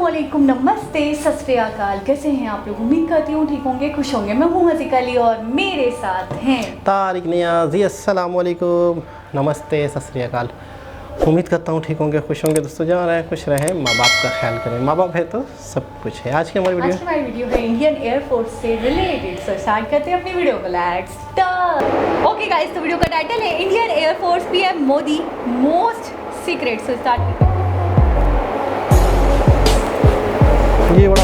अस्सलामुअलैकुम, नमस्ते, सत श्री अकाल। कैसे हैं आप लोग? उम्मीद करती हूँ ठीक होंगे, खुश होंगे। मैं हूँ हसीका अली और मेरे साथ हैं तारिक नियाज़ी। अस्सलामुअलैकुम, नमस्ते, सत श्री अकाल। उम्मीद करता हूँ ठीक होंगे, खुश होंगे। दोस्तों जहाँ रहें खुश रहें, माँ बाप का ख्याल करें। माँ बाप है तो सब कुछ है। आज की हमारी वीडियो है इंडियन एयरफोर्स से रिलेटेड। सो स्टार्ट करते हैं अपनी वीडियो को। Let's start. ओके गाइस, तो वीडियो का टाइटल है Indian air force PM Modi most secret. So start. ये बड़ा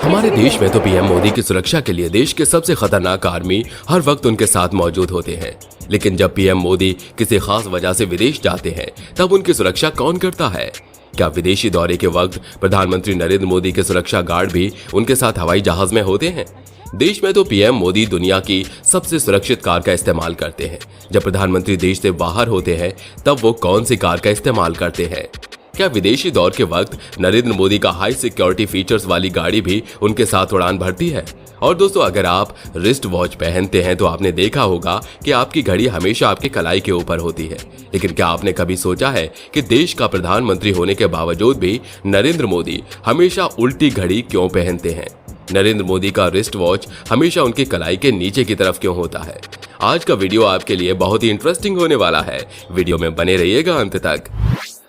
हमारे देश में तो पीएम मोदी की सुरक्षा के लिए देश के सबसे खतरनाक आर्मी हर वक्त उनके साथ मौजूद होते हैं। लेकिन जब पीएम मोदी किसी खास वजह से विदेश जाते हैं तब उनकी सुरक्षा कौन करता है? क्या विदेशी दौरे के वक्त प्रधानमंत्री नरेंद्र मोदी के सुरक्षा गार्ड भी उनके साथ हवाई जहाज में होते हैं? देश में तो पीएम मोदी दुनिया की सबसे सुरक्षित कार का इस्तेमाल करते हैं। जब प्रधानमंत्री देश से बाहर होते हैं तब वो कौन सी कार का इस्तेमाल करते हैं? क्या विदेशी दौर के वक्त नरेंद्र मोदी का हाई सिक्योरिटी फीचर्स वाली गाड़ी भी उनके साथ उड़ान भरती है? और दोस्तों, अगर आप रिस्ट वॉच पहनते हैं तो आपने देखा होगा कि आपकी घड़ी हमेशा आपके कलाई के ऊपर होती है। लेकिन क्या आपने कभी सोचा है कि देश का प्रधानमंत्री होने के बावजूद भी नरेंद्र मोदी हमेशा उल्टी घड़ी क्यों पहनते हैं? नरेंद्र मोदी का रिस्ट वॉच हमेशा उनकी कलाई के नीचे की तरफ क्यों होता है? आज का वीडियो आपके लिए बहुत ही इंटरेस्टिंग होने वाला है। वीडियो में बने रहिएगा अंत तक।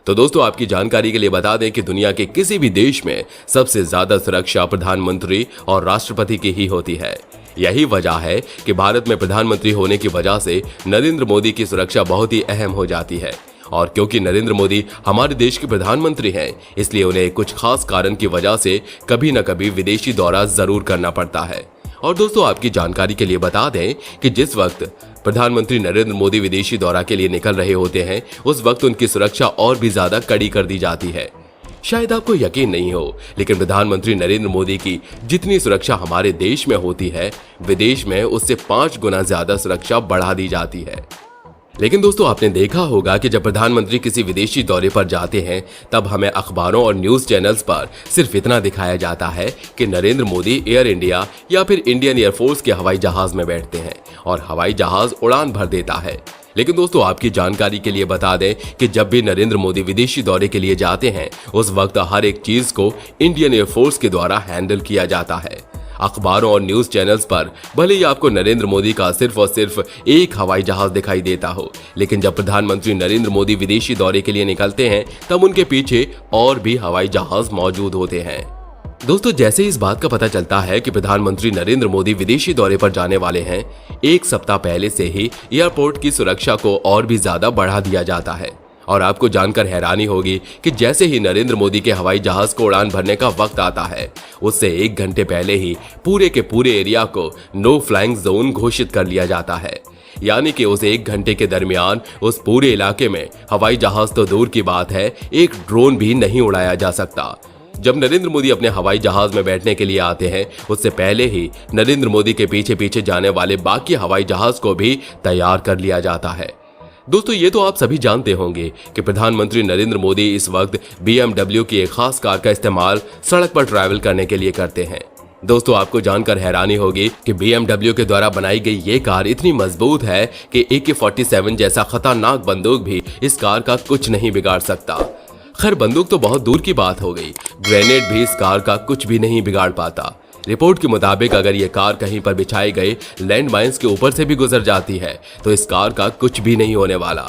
तो दोस्तों, आपकी जानकारी के लिए बता दें कि दुनिया के किसी भी देश में सबसे ज्यादा सुरक्षा प्रधानमंत्री और राष्ट्रपति की ही होती है। यही वजह है कि भारत में प्रधानमंत्री होने की वजह से नरेंद्र मोदी की सुरक्षा बहुत ही अहम हो जाती है। और क्योंकि नरेंद्र मोदी हमारे देश के प्रधानमंत्री हैं, इसलिए उन्हें कुछ खास कारण की वजह से कभी न कभी विदेशी दौरा जरूर करना पड़ता है। और दोस्तों, आपकी जानकारी के लिए बता दें कि जिस वक्त प्रधानमंत्री नरेंद्र मोदी विदेशी दौरा के लिए निकल रहे होते हैं उस वक्त उनकी सुरक्षा और भी ज्यादा कड़ी कर दी जाती है। शायद आपको यकीन नहीं हो, लेकिन प्रधानमंत्री नरेंद्र मोदी की जितनी सुरक्षा हमारे देश में होती है, विदेश में उससे 5 गुना ज्यादा सुरक्षा बढ़ा दी जाती है। लेकिन दोस्तों, आपने देखा होगा कि जब प्रधानमंत्री किसी विदेशी दौरे पर जाते हैं तब हमें अखबारों और न्यूज चैनल्स पर सिर्फ इतना दिखाया जाता है कि नरेंद्र मोदी एयर इंडिया या फिर इंडियन एयरफोर्स के हवाई जहाज में बैठते हैं और हवाई जहाज उड़ान भर देता है। लेकिन दोस्तों, आपकी जानकारी के लिए बता दें कि जब भी नरेंद्र मोदी विदेशी दौरे के लिए जाते हैं उस वक्त हर एक चीज को इंडियन एयरफोर्स के द्वारा हैंडल किया जाता है। अखबारों और न्यूज चैनल्स पर भले ही आपको नरेंद्र मोदी का सिर्फ और सिर्फ एक हवाई जहाज दिखाई देता हो, लेकिन जब प्रधानमंत्री नरेंद्र मोदी विदेशी दौरे के लिए निकलते हैं तब उनके पीछे और भी हवाई जहाज मौजूद होते हैं। दोस्तों, जैसे इस बात का पता चलता है कि प्रधानमंत्री नरेंद्र मोदी विदेशी दौरे पर जाने वाले हैं, एक सप्ताह पहले से ही एयरपोर्ट की सुरक्षा को और भी ज्यादा बढ़ा दिया जाता है। और आपको जानकर हैरानी होगी कि जैसे ही नरेंद्र मोदी के हवाई जहाज को उड़ान भरने का वक्त आता है उससे 1 घंटे पहले ही पूरे के पूरे एरिया को नो फ्लाइंग जोन घोषित कर लिया जाता है। यानी कि उस 1 घंटे के दरमियान उस पूरे इलाके में हवाई जहाज तो दूर की बात है, एक ड्रोन भी नहीं उड़ाया जा सकता। जब नरेंद्र मोदी अपने हवाई जहाज में बैठने के लिए आते हैं उससे पहले ही नरेंद्र मोदी के पीछे पीछे जाने वाले बाकी हवाई जहाज को भी तैयार कर लिया जाता है। दोस्तों, ये तो आप सभी जानते होंगे कि प्रधानमंत्री नरेंद्र मोदी इस वक्त BMW की एक खास कार का इस्तेमाल सड़क पर ट्रैवल करने के लिए करते हैं। दोस्तों, आपको जानकर हैरानी होगी कि BMW के द्वारा बनाई गई ये कार इतनी मजबूत है कि AK-47 जैसा खतरनाक बंदूक भी इस कार का कुछ नहीं बिगाड़ सकता। खैर, बंदूक तो बहुत दूर की बात हो गई, ग्रेनेड भी इस कार का कुछ भी नहीं बिगाड़ पाता। रिपोर्ट के मुताबिक अगर ये कार कहीं पर बिछाए गए लैंडमाइंस के ऊपर से भी गुजर जाती है तो इस कार का कुछ भी नहीं होने वाला।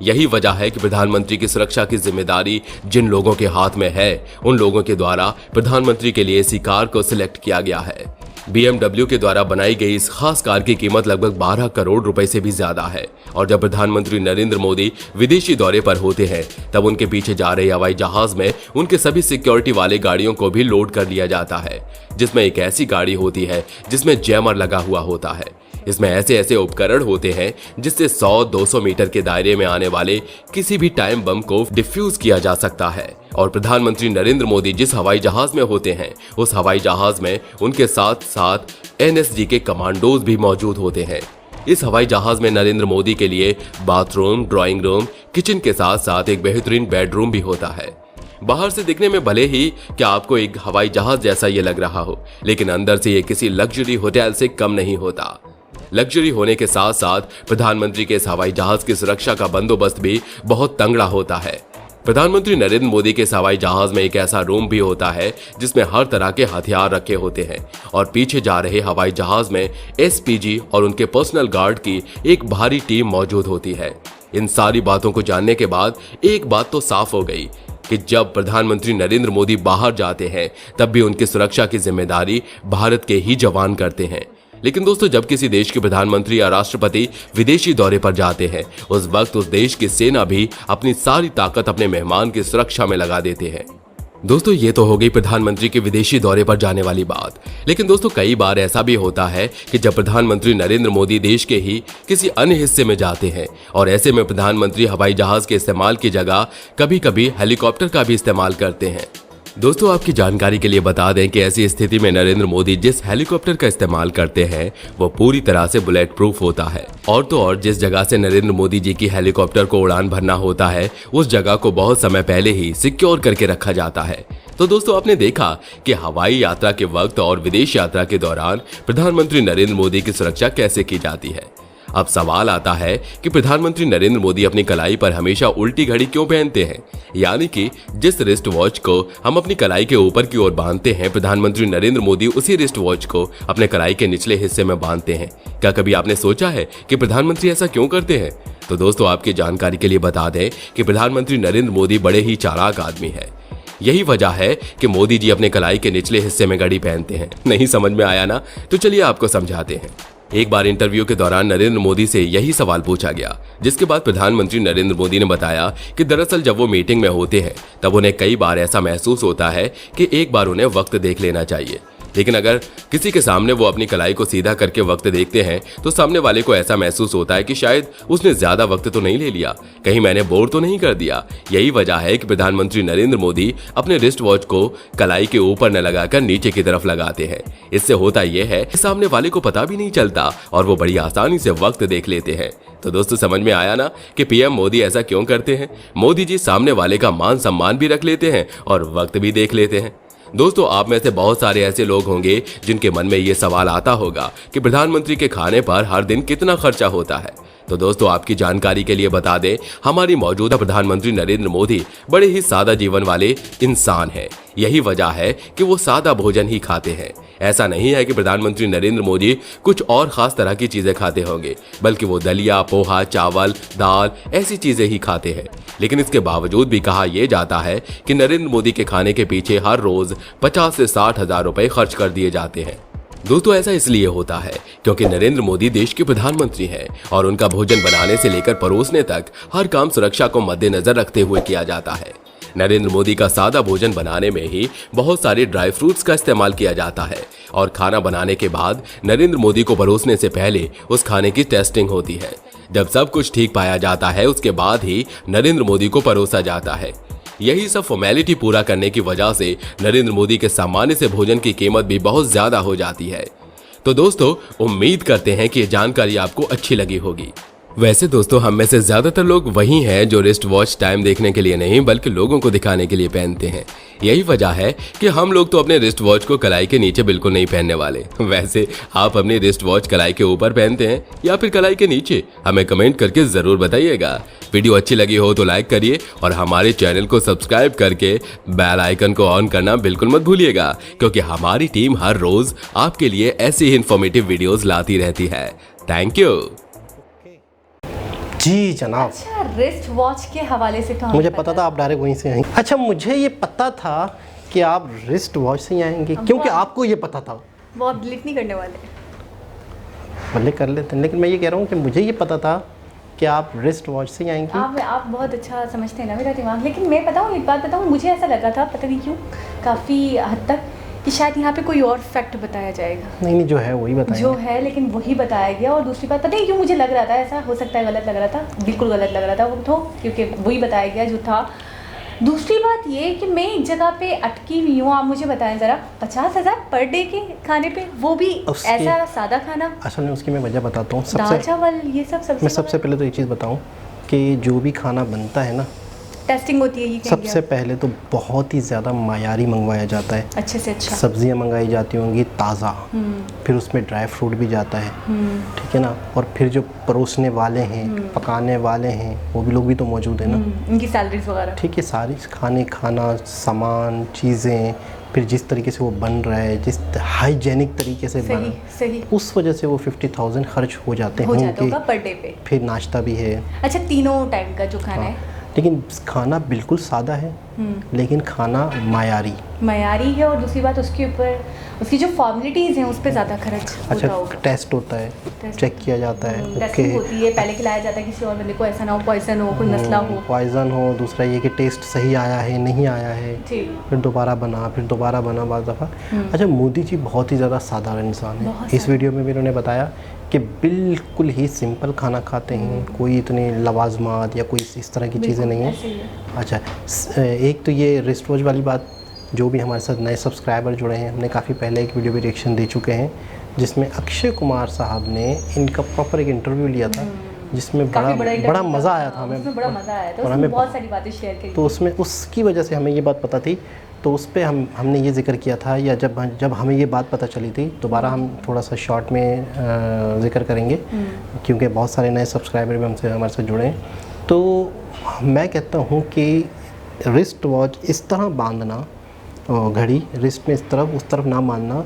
यही वजह है कि प्रधानमंत्री की सुरक्षा की जिम्मेदारी जिन लोगों के हाथ में है उन लोगों के द्वारा प्रधानमंत्री के लिए इसी कार को सिलेक्ट किया गया है। BMW के द्वारा बनाई गई इस खास कार की कीमत लगभग 12 करोड़ रुपए से भी ज्यादा है। और जब प्रधानमंत्री नरेंद्र मोदी विदेशी दौरे पर होते हैं तब उनके पीछे जा रहे हवाई जहाज में उनके सभी सिक्योरिटी वाले गाड़ियों को भी लोड कर लिया जाता है, जिसमें एक ऐसी गाड़ी होती है जिसमें जैमर लगा हुआ होता है। इसमें ऐसे ऐसे उपकरण होते हैं जिससे 100-200 मीटर के दायरे में आने वाले किसी भी टाइम बम को डिफ्यूज किया जा सकता है। और प्रधानमंत्री नरेंद्र मोदी जिस हवाई जहाज में होते हैं उस हवाई जहाज में उनके साथ साथ NSG के कमांडोज भी मौजूद होते हैं। इस हवाई जहाज में नरेंद्र मोदी के लिए बाथरूम, ड्राइंग रूम, किचन के साथ साथ एक बेहतरीन बेडरूम भी होता है। बाहर से दिखने में भले ही क्या आपको एक हवाई जहाज जैसा ये लग रहा हो, लेकिन अंदर से ये किसी लग्जरी होटल से कम नहीं होता। लग्जरी होने के साथ साथ प्रधानमंत्री के इस हवाई जहाज की सुरक्षा का बंदोबस्त भी बहुत तंगड़ा होता है। प्रधानमंत्री नरेंद्र मोदी के हवाई जहाज में एक ऐसा रूम भी होता है जिसमें हर तरह के हथियार रखे होते हैं और पीछे जा रहे हवाई जहाज में एसपीजी और उनके पर्सनल गार्ड की एक भारी टीम मौजूद होती है। इन सारी बातों को जानने के बाद एक बात तो साफ हो गई कि जब प्रधानमंत्री नरेंद्र मोदी बाहर जाते हैं तब भी उनकी सुरक्षा की जिम्मेदारी भारत के ही जवान करते हैं। लेकिन दोस्तों, जब किसी देश के प्रधानमंत्री या राष्ट्रपति विदेशी दौरे पर जाते हैं उस वक्त उस देश की सेना भी अपनी सारी ताकत अपने मेहमान की सुरक्षा में लगा देते हैं। दोस्तों, ये तो हो गई प्रधानमंत्री के विदेशी दौरे पर जाने वाली बात। लेकिन दोस्तों, कई बार ऐसा भी होता है कि जब प्रधानमंत्री नरेंद्र मोदी देश के ही किसी अन्य हिस्से में जाते हैं और ऐसे में प्रधानमंत्री हवाई जहाज के इस्तेमाल की जगह कभी कभी हेलीकॉप्टर का भी इस्तेमाल करते हैं। दोस्तों, आपकी जानकारी के लिए बता दें कि ऐसी स्थिति में नरेंद्र मोदी जिस हेलीकॉप्टर का इस्तेमाल करते हैं वो पूरी तरह से बुलेट प्रूफ होता है। और तो और जिस जगह से नरेंद्र मोदी जी की हेलीकॉप्टर को उड़ान भरना होता है उस जगह को बहुत समय पहले ही सिक्योर करके रखा जाता है। तो दोस्तों, आपने देखा कि हवाई यात्रा के वक्त और विदेश यात्रा के दौरान प्रधानमंत्री नरेंद्र मोदी की सुरक्षा कैसे की जाती है। अब सवाल आता है कि प्रधानमंत्री नरेंद्र मोदी अपनी कलाई पर हमेशा उल्टी घड़ी क्यों पहनते हैं, यानी कि जिस रिस्ट वॉच को हम अपनी कलाई के ऊपर की ओर बांधते हैं प्रधानमंत्री नरेंद्र मोदी उसी रिस्ट वॉच को अपने कलाई के निचले हिस्से में बांधते हैं। क्या कभी आपने सोचा है कि प्रधानमंत्री ऐसा क्यों करते हैं? तो दोस्तों, आपकी जानकारी के लिए बता दें कि प्रधानमंत्री नरेंद्र मोदी बड़े ही चालाक आदमी है। यही वजह है कि मोदी जी अपने कलाई के निचले हिस्से में घड़ी पहनते हैं। नहीं समझ में आया ना? तो चलिए आपको समझाते हैं। एक बार इंटरव्यू के दौरान नरेंद्र मोदी से यही सवाल पूछा गया, जिसके बाद प्रधानमंत्री नरेंद्र मोदी ने बताया कि दरअसल जब वो मीटिंग में होते हैं तब उन्हें कई बार ऐसा महसूस होता है कि एक बार उन्हें वक्त देख लेना चाहिए। लेकिन अगर किसी के सामने वो अपनी कलाई को सीधा करके वक्त देखते हैं तो सामने वाले को ऐसा महसूस होता है कि शायद उसने ज्यादा वक्त तो नहीं ले लिया, कहीं मैंने बोर तो नहीं कर दिया। यही वजह है कि प्रधानमंत्री नरेंद्र मोदी अपने रिस्ट वॉच को कलाई के ऊपर न लगाकर नीचे की तरफ लगाते हैं। इससे होता यह है कि सामने वाले को पता भी नहीं चलता और वो बड़ी आसानी से वक्त देख लेते हैं। तो दोस्तों, समझ में आया ना कि पीएम मोदी ऐसा क्यों करते हैं? मोदी जी सामने वाले का मान सम्मान भी रख लेते हैं और वक्त भी देख लेते हैं। दोस्तों, आप में से बहुत सारे ऐसे लोग होंगे जिनके मन में ये सवाल आता होगा कि प्रधानमंत्री के खाने पर हर दिन कितना खर्चा होता है। तो दोस्तों, आपकी जानकारी के लिए बता दें, हमारी मौजूदा प्रधानमंत्री नरेंद्र मोदी बड़े ही सादा जीवन वाले इंसान हैं। यही वजह है कि वो सादा भोजन ही खाते हैं। ऐसा नहीं है कि प्रधानमंत्री नरेंद्र मोदी कुछ और खास तरह की चीजें खाते होंगे, बल्कि वो दलिया, पोहा, चावल, दाल ऐसी चीजें ही खाते हैं। लेकिन इसके बावजूद भी कहा यह जाता है कि नरेंद्र मोदी के खाने के पीछे हर रोज 50 से 60 हजार रुपए खर्च कर दिए जाते हैं। दोस्तों, ऐसा इसलिए होता है क्योंकि नरेंद्र मोदी देश के प्रधानमंत्री हैं और उनका भोजन बनाने से लेकर परोसने तक हर काम सुरक्षा को मद्देनजर रखते हुए किया जाता है। नरेंद्र मोदी का सादा भोजन बनाने में ही बहुत सारे ड्राई फ्रूट्स का इस्तेमाल किया जाता है और खाना बनाने के बाद नरेंद्र मोदी को परोसने से पहले उस खाने की टेस्टिंग होती है। जब सब कुछ ठीक पाया जाता है उसके बाद ही नरेंद्र मोदी को परोसा जाता है। यही सब फॉर्मेलिटी पूरा करने की वजह से नरेंद्र मोदी के सामान्य से भोजन की कीमत भी बहुत ज्यादा हो जाती है। तो दोस्तों, उम्मीद करते हैं कि ये जानकारी आपको अच्छी लगी होगी। वैसे दोस्तों, हम में से ज्यादातर लोग वही हैं जो रिस्ट वॉच टाइम देखने के लिए नहीं बल्कि लोगों को दिखाने के लिए पहनते हैं। यही वजह है कि हम लोग तो अपने रिस्ट वॉच को कलाई के नीचे बिल्कुल नहीं पहनने वाले। वैसे आप अपनी रिस्ट वॉच कलाई के ऊपर पहनते हैं या फिर कलाई के नीचे? हमें कमेंट करके जरूर बताइएगा। वीडियो अच्छी लगी हो तो लाइक करिए और हमारे चैनल को सब्सक्राइब करके बेल आइकन को ऑन करना बिल्कुल मत भूलिएगा, क्योंकि हमारी टीम हर रोज आपके लिए ऐसी ही इंफॉर्मेटिव वीडियोस लाती रहती है। Thank you. जी जनाब। अच्छा, रिस्ट वॉच के हवाले से तो मुझे पता था आप डायरेक्ट वहीं से आएंगे। अच्छा, मुझे ये पता था कि आप रिस्ट वॉच से ही आएंगे, क्योंकि आपको ये पता था। वो आप डिलीट नहीं करने वाले? भले कर लेते हैं, लेकिन मैं ये कह रहा हूँ कि मुझे ये पता था कि आप रिस्ट वॉच से ही आएंगे। आप बहुत अच्छा समझते हैं ना मेरा दिमाग। लेकिन मैं बताऊँ, एक बात बताऊँ, मुझे ऐसा लगा था, पता नहीं क्यों, काफ़ी हद तक कि शायद यहाँ पे कोई और फैक्ट बताया जाएगा। नहीं, जो है वही बताया, जो है, लेकिन वही बताया गया। और दूसरी बात, पता नहीं क्यों मुझे लग रहा था ऐसा, हो सकता है गलत लग रहा था, बिल्कुल गलत लग रहा था वो तो, क्योंकि वही बताया गया जो था। दूसरी बात ये कि मैं एक जगह पे अटकी हुई हूँ। आप मुझे बताएं ज़रा, 50,000 पर डे के खाने पे, वो भी ऐसा सादा खाना। असल में उसकी मैं वजह बताता हूँ। दाल चावल ये सब मैं सबसे पहले तो ये चीज़ बताऊँ कि जो भी खाना बनता है ना, टेस्टिंग होती है ये कहेंगे सबसे आप? पहले तो बहुत ही ज़्यादा मायारी मंगवाया जाता है। अच्छे से अच्छा। सब्जियां मंगाई जाती होंगी ताज़ा, फिर उसमें ड्राई फ्रूट भी जाता है, ठीक है ना। और फिर जो परोसने वाले हैं, पकाने वाले हैं, वो भी लोग भी तो मौजूद है ना। इनकी सैलरीज वगैरह। ठीक है, सारी खाना सामान चीज़ें, फिर जिस तरीके से वो बन रहा है, जिस हाइजेनिक तरीके से बन, सही उस वजह से वो 50,000 खर्च हो जाते होंगे पर डे पे। फिर नाश्ता भी है। अच्छा, तीनों टाइम का जो खाना है, लेकिन खाना बिल्कुल सादा है, लेकिन खाना मायारी है। और दूसरी बात, उसके ऊपर उसकी जो फॉर्मेलिटीज़ हैं उस पर ज़्यादा खर्च अच्छा, होता होगा। टेस्ट होता है, चेक किया जाता है, टेस्टिंग होती है, पहले खिलाया जाता है किसी और बंदे को, ऐसा ना हो पॉइजन हो, कोई मसला हो। पॉइजन हो, दूसरा ये कि टेस्ट सही आया है नहीं आया है, फिर दोबारा बना बाज़ दफ़ा। अच्छा, मोदी जी बहुत ही ज़्यादा साधारण इंसान है। इस वीडियो में भी उन्होंने बताया कि बिल्कुल ही सिंपल खाना खाते हैं, कोई इतने लवाजमात या कोई इस तरह की चीज़ें नहीं हैं। अच्छा, एक तो ये रिस्ट वॉच वाली बात, जो भी हमारे साथ नए सब्सक्राइबर जुड़े हैं, हमने काफ़ी पहले एक वीडियो भी रिएक्शन दे चुके हैं जिसमें अक्षय कुमार साहब ने इनका प्रॉपर एक इंटरव्यू लिया था, जिसमें बड़ा मज़ा आया था हमें। बड़ा मज़ा आया था, और हमें बहुत सारी बातें शेयर की। तो उसमें उसकी वजह से हमें ये बात पता थी, तो उस पर हमने ये जिक्र किया था, या जब हमें ये बात पता चली थी, दोबारा हम थोड़ा सा शॉर्ट में जिक्र करेंगे, क्योंकि बहुत सारे नए सब्सक्राइबर भी हमारे साथ जुड़े हैं। तो मैं कहता हूँ कि रिस्ट वॉच इस तरह बांधना, घड़ी रिस्ट में इस तरफ उस तरफ ना बांधना,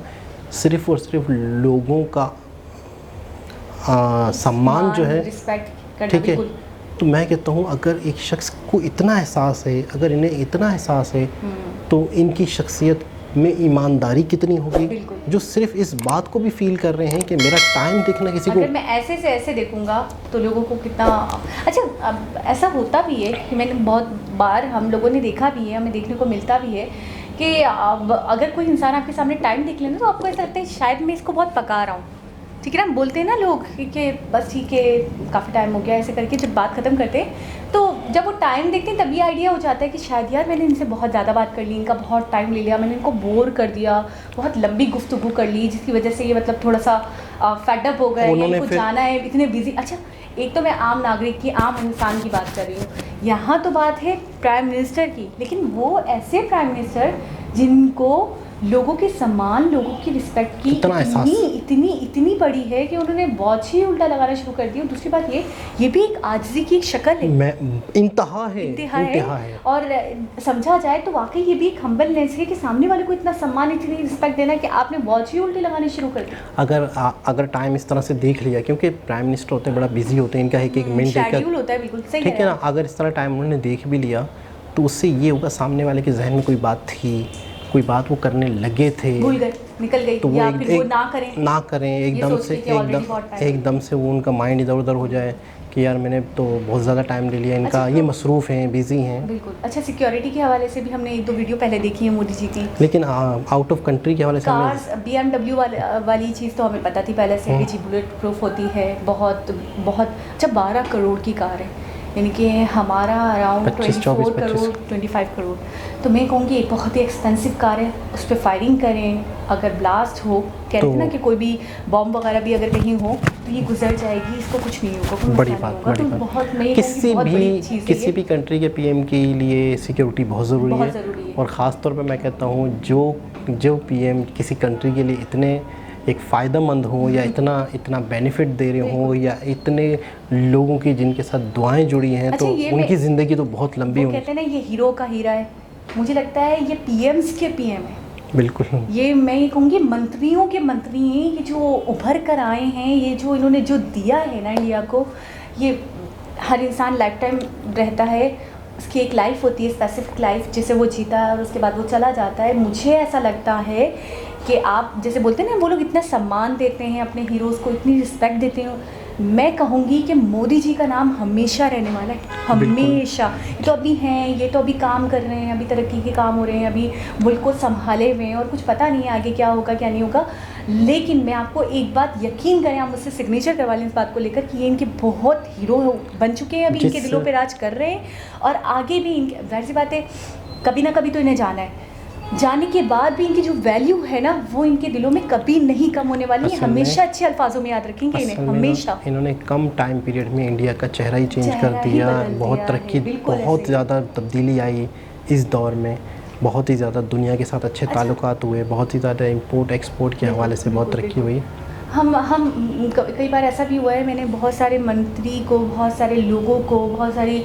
सिर्फ़ और सिर्फ लोगों का सम्मान जो है, ठीक है। तो मैं कहता हूँ अगर एक शख्स को इतना एहसास है, अगर इन्हें इतना एहसास है, तो इनकी शख्सियत में ईमानदारी कितनी होगी, जो सिर्फ इस बात को भी फील कर रहे हैं कि मेरा टाइम देखना किसी को। अगर मैं ऐसे से ऐसे देखूंगा तो लोगों को कितना अच्छा। अब ऐसा होता भी है कि मैंने बहुत बार, हम लोगों ने देखा भी है, हमें देखने को मिलता भी है कि अब अगर कोई इंसान आपके सामने टाइम देख लेना तो आपको ऐसा लगता है शायद मैं इसको बहुत पका रहा हूँ, ठीक है ना। बोलते हैं ना लोग कि बस ठीक है, काफ़ी टाइम हो गया, ऐसे करके जब बात ख़त्म करते हैं, तो जब वो टाइम देखते हैं तभी आइडिया हो जाता है कि शायद यार मैंने इनसे बहुत ज़्यादा बात कर ली, इनका बहुत टाइम ले लिया, मैंने इनको बोर कर दिया, बहुत लंबी गुफ्तगू कर ली, जिसकी वजह से ये मतलब थोड़ा सा फेडअप हो गया, इनको जाना है, इतने बिजी। अच्छा, एक तो मैं आम नागरिक की, आम इंसान की बात कर रही हूँ, यहाँ तो बात है प्राइम मिनिस्टर की, लेकिन वो ऐसे प्राइम मिनिस्टर जिनको लोगों के सम्मान, लोगों की रिस्पेक्ट की इतनी बड़ी है कि उन्होंने वॉच ही उल्टा लगाना शुरू कर दी। और दूसरी बात ये भी एक आजिज़ी की एक शक्ल है, इंतहा है। और समझा जाए तो वाकई ये भी एक हम्बलनेस है कि सामने वाले को इतना सम्मान, इतनी रिस्पेक्ट देना कि आपने वॉच ही उल्टी लगानी शुरू कर दी। अगर टाइम इस तरह से देख लिया, क्योंकि प्राइम मिनिस्टर होते हैं बड़ा बिजी होते हैं, इनका एक मिनट शेड्यूल होता है, बिल्कुल सही, ठीक है ना। अगर इस तरह टाइम उन्होंने देख भी लिया तो उससे ये होगा सामने वाले के जहन में कोई बात थी, कोई बात वो करने लगे थे, भूल गए, निकल गई, तो या फिर वो ना करें एकदम से वो उनका माइंड इधर उधर हो जाए कि यार मैंने तो बहुत ज़्यादा टाइम ले लिया इनका। अच्छा, ये मसरूफ़ हैं, बिज़ी हैं। बिल्कुल। अच्छा, सिक्योरिटी के हवाले से भी हमने 1-2 वीडियो पहले देखी है मोदी जी की, लेकिन आउट ऑफ कंट्री के हवाले से कार्स BMW वाली चीज़ तो हमें पता थी पहले से कि जी बुलेट प्रूफ होती है, बहुत बहुत। अच्छा, 12 करोड़ की कार है, यानी कि हमारा अराउंड 24 करोड़ 25 करोड़। तो मैं कहूँगी एक बहुत ही एक्सपेंसिव कार है, उस पर फायरिंग करें, अगर ब्लास्ट हो, कहते हैं ना कि कोई भी बॉम्ब वगैरह भी अगर कहीं हो तो ये गुजर जाएगी, इसको कुछ नहीं होगा, बड़ी बात। किसी भी कंट्री के PM के लिए सिक्योरिटी बहुत ज़रूरी है। और ख़ास तौर पे मैं कहता हूँ जो PM किसी कंट्री के लिए इतने एक फ़ायदेमंद हो, या इतना बेनिफिट दे रहे हो, या इतने लोगों की जिनके साथ दुआएं जुड़ी हैं, तो उनकी ज़िंदगी तो बहुत लंबी होगी। कहते हैं ना ये हीरो का हीरा है, मुझे लगता है ये PMs के PM है। बिल्कुल, ये मैं ये कहूँगी मंत्रियों के मंत्री हैं, ये जो उभर कर आए हैं, ये जो इन्होंने जो दिया है ना इंडिया को, ये हर इंसान लाइफ टाइम रहता है, उसकी एक लाइफ होती है, स्पेसिफिक लाइफ, जिसे वो जीता है और उसके बाद वो चला जाता है। मुझे ऐसा लगता है कि आप जैसे बोलते हैं ना, वो लोग इतना सम्मान देते हैं अपने हीरोज़ को, इतनी रिस्पेक्ट देते हैं, मैं कहूँगी कि मोदी जी का नाम हमेशा रहने वाला है, हमेशा। ये तो अभी हैं, ये तो अभी काम कर रहे हैं, अभी तरक्की के काम हो रहे हैं, अभी मुल्क को संभाले हुए हैं, और कुछ पता नहीं है आगे क्या होगा क्या नहीं होगा। लेकिन मैं आपको एक बात यकीन करें, आप मुझसे सिग्नेचर करवा लें इस बात को लेकर कि ये इनके बहुत हीरो बन चुके हैं, अभी इनके दिलों पे राज कर रहे हैं, और आगे भी इनके, जाहिर सी बात है कभी ना कभी तो इन्हें जाना है, जाने के बाद भी इनकी जो वैल्यू है ना वो इनके दिलों में कभी नहीं कम होने वाली है। असल में- हमेशा अच्छे अल्फाजों में याद रखेंगे इन्हें, असल में हमेशा। इन्होंने कम टाइम पीरियड में इंडिया का चेहरा ही चेंज कर चेहरा ही दिया, बदल बहुत दिया तरक्की, है, बिल्कुल बहुत ऐसे। ज़्यादा तब्दीली आई इस दौर में, बहुत ही ज़्यादा दुनिया के साथ अच्छे ताल्लुकात हुए, बहुत ही ज़्यादा इंपोर्ट एक्सपोर्ट के हवाले से बहुत बिल्कुल, तरक्की हुई। हम कई बार ऐसा भी हुआ है, मैंने बहुत सारे मंत्री को, बहुत सारे लोगों को, बहुत सारी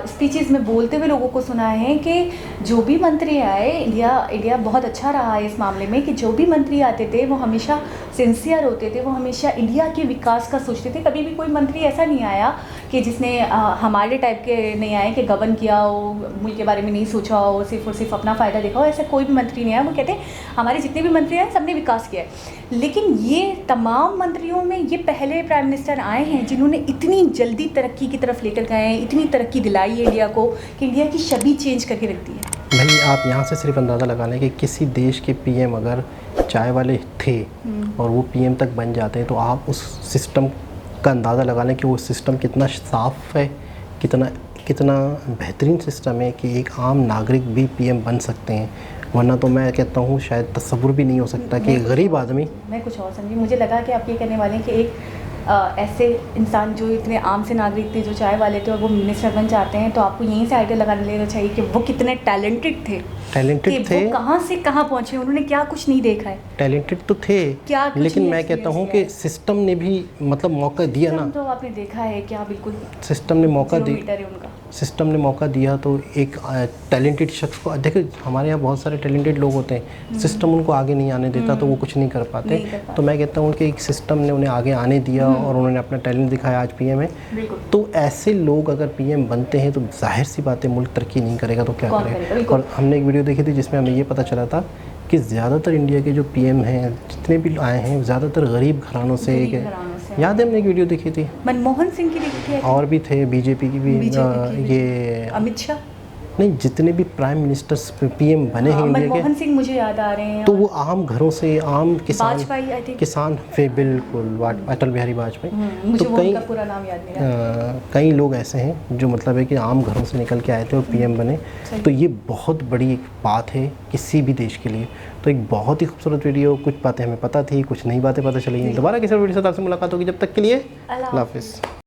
स्पीचेस में बोलते हुए लोगों को सुना है कि जो भी मंत्री आए, इंडिया बहुत अच्छा रहा है इस मामले में कि जो भी मंत्री आते थे वो हमेशा सिंसियर होते थे, वो हमेशा इंडिया के विकास का सोचते थे। कभी भी कोई मंत्री ऐसा नहीं आया कि जिसने हमारे टाइप के नहीं आए कि गवर्न किया हो, मुल्क के बारे में नहीं सोचा हो, सिर्फ और सिर्फ अपना फ़ायदा देखा हो, ऐसा कोई भी मंत्री नहीं आया। वो कहते हमारे जितने भी मंत्री आए सबने विकास किया है। लेकिन ये तमाम मंत्रियों में ये पहले प्राइम मिनिस्टर आए हैं जिन्होंने इतनी जल्दी तरक्की की तरफ लेकर गए हैं, इतनी तरक्की दिलाई है इंडिया को कि इंडिया की छवि चेंज करके रख दी है। भाई आप यहाँ से सिर्फ अंदाज़ा लगा लें कि किसी देश के पीएम अगर चाय वाले थे और वो पीएम तक बन जाते हैं तो आप उस सिस्टम का अंदाज़ा लगा लें कि वो सिस्टम कितना साफ़ है, कितना बेहतरीन सिस्टम है कि एक आम नागरिक भी पीएम बन सकते हैं। वरना तो मैं कहता हूँ शायद तस्वुर भी नहीं हो सकता कि एक गरीब आदमी। मैं कुछ और समझी, मुझे लगा कि आप ये कहने वाले हैं कि एक ऐसे इंसान जो इतने आम से नागरिक थे, जो चाय वाले थे और वो मिनिस्टर बन जाते हैं, तो आपको यहीं से आइडिया लगाने लेना चाहिए कि वो कितने टैलेंटेड थे, वो कहाँ से कहाँ पहुँचे, उन्होंने क्या कुछ नहीं देखा है। टैलेंटेड तो थे, क्या लेकिन मैं कहता हूँ कि सिस्टम ने भी मतलब मौका दिया ना। तो आपने देखा है क्या, बिल्कुल सिस्टम ने मौका दिया, उनका सिस्टम ने मौका दिया तो एक टैलेंटेड शख्स को, देखो हमारे यहाँ बहुत सारे टैलेंटेड लोग होते हैं, सिस्टम उनको आगे नहीं आने देता तो वो कुछ नहीं कर पाते। तो मैं कहता हूँ कि एक सिस्टम ने उन्हें आगे आने दिया और उन्होंने अपना टैलेंट दिखाया, आज पीएम है। तो ऐसे लोग अगर पीएम बनते हैं तो जाहिर सी बात है मुल्क तरक्की नहीं करेगा तो क्या करेगा। और हमने एक वीडियो देखी थी जिसमें हमें ये पता चला था कि ज़्यादातर इंडिया के जो पीएम हैं जितने भी आए हैं ज़्यादातर गरीब घरानों से। याद है हमने एक वीडियो देखी थी, मनमोहन सिंह की देखी थी, और भी थे, बीजेपी की भी, ये अमित शाह, नहीं जितने भी प्राइम मिनिस्टर्स पीएम बने हैं इंडिया के, मनमोहन सिंह मुझे याद आ रहे हैं। तो वो आम घरों से, आम किसान थे, बिल्कुल अटल बिहारी वाजपेयी। मुझे तो वो उनका पूरा नाम याद नहीं है। कई लोग ऐसे हैं जो मतलब है कि आम घरों से निकल के आए थे और पीएम बने। तो ये बहुत बड़ी एक बात है किसी भी देश के लिए। तो एक बहुत ही खूबसूरत वीडियो, कुछ बातें हमें पता थी, कुछ नई बातें पता चली। दोबारा किसी वीडियो से आपसे मुलाकात होगी, जब तक के लिए अल्लाह हाफ़िज़।